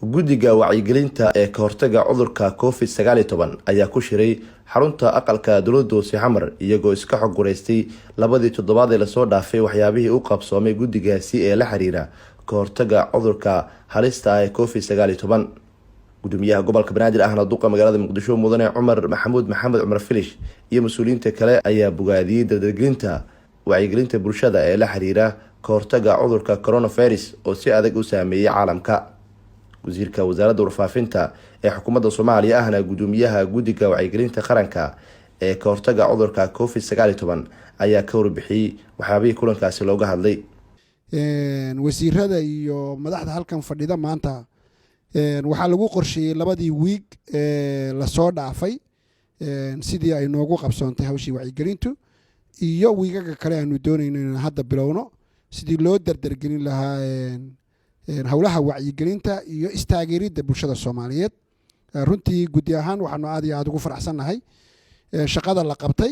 Gudiga wacyigalinta hortaga cudurka COVID-19 ayaa ku shiray xarunta aqalka dowladda xamar iyagoo iska xog gureystay labadii toddobaad ee la soo dhaafay waxyaabihii uu qabsoomay gudigaasi ee la xariira hortaga cudurka halista ah ee COVID-19. gudoomiyaha gobolka Banaadir ahna duqa magaalada Muqdisho mudane Maxamed Cumar Filish iyo mas'uuliyiinta kale ayaa bogaadiyay dadgelinta wacyigelinta bulshada ee la xiriira hortaga cudurka coronavirus oo si adag u saameeyay caalamka. wasiirka wasaaradda warfaafinta ee xukuumadda Soomaaliya ahna gudoomiyaha gudiga wacyigelinta qaranka ee hortaga cudurka COVID-19 ayaa ka warbixiyay waxyaabihii kulankaasi looga hadlay. wasiirada iyo madaxda halkan fadhida maanta waxaa lagu qorsheeyay labadii week la soo dhaafay sidii ay noogu qabsoontay hawshii wacyigelintu iyo wiigaga kale aanu doonayno in hadda bilowno sidii loo dardargelin lahaa hawlaha wacyigelinta iyo istaageeridda bulshada Soomaaliyeed. runtii gudi ahaan waxaanu aad iyo aad ugu faraxsanahay shaqada la qabtay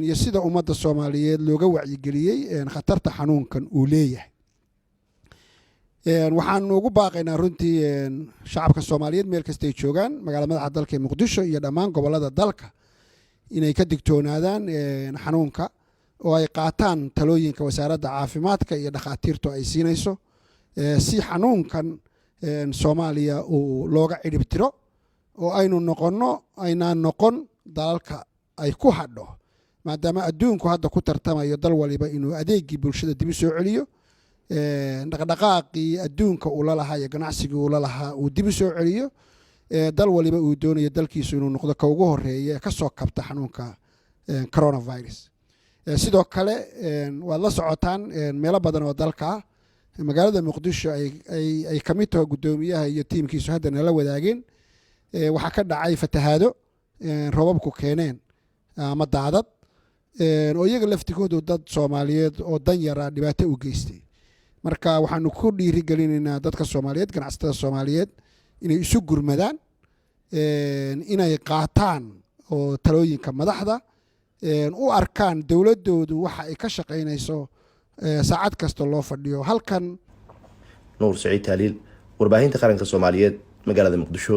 iyo sida ummadda Soomaaliyeed looga wacyigeliyay khatarta xanuunkan uu leeyahay. waxaanu ugu baaqaynaa runtii shacabka Soomaaliyeed meel kasta ay joogaan magaalada madaxda dalka Muqdisho iyo dhammaan gobolada dalka inay ka digtoonaadaan xanuunka oo ay qaataan talooyinka wasaaradda caafimaadka iyo dhakhaatiirtu ay siinayso si xanuunkan Soomaaliya uu looga cirib tiro oo aynu noqon dalalka ay ku hadho maadaama adduunku hadda ku tartamayo dal waliba inuu adeegii bulshada dib u soo celiyo dhaqdhaqaaqii adduunka uu la lahaa iyo ganacsigii uu la lahaa uu dib u soo celiyo dal waliba uu doonayo dalkiisu inuu noqdo ka ugu horeeya ka soo kabta xanuunka coronavirus. sidoo kale waad la socotaan meelo badan oo dalka magaalada Muqdisho ay ka mid tahay gudoomiyaha iyo tiimkiisu hadda nala wadaageen waxa ka dhacay fatahaado roobabku keeneen ama daadad oo iyaga laftigoodu dad Soomaaliyeed oo dan yara dhibaato u geystay. marka waxaanu ku dhiirigelinaynaa dadka Soomaaliyeed ganacsatada Soomaaliyeed inay isu gurmadaan inay qaataan oo talooyinka madaxda u arkaan dawladoodu waxa ay ka shaqeynayso saacad kasta loo fadhiyo halkan. Nuur Saciid Taaliil warbaahinta qaranka Soomaaliyeed magaalada Muqdisho.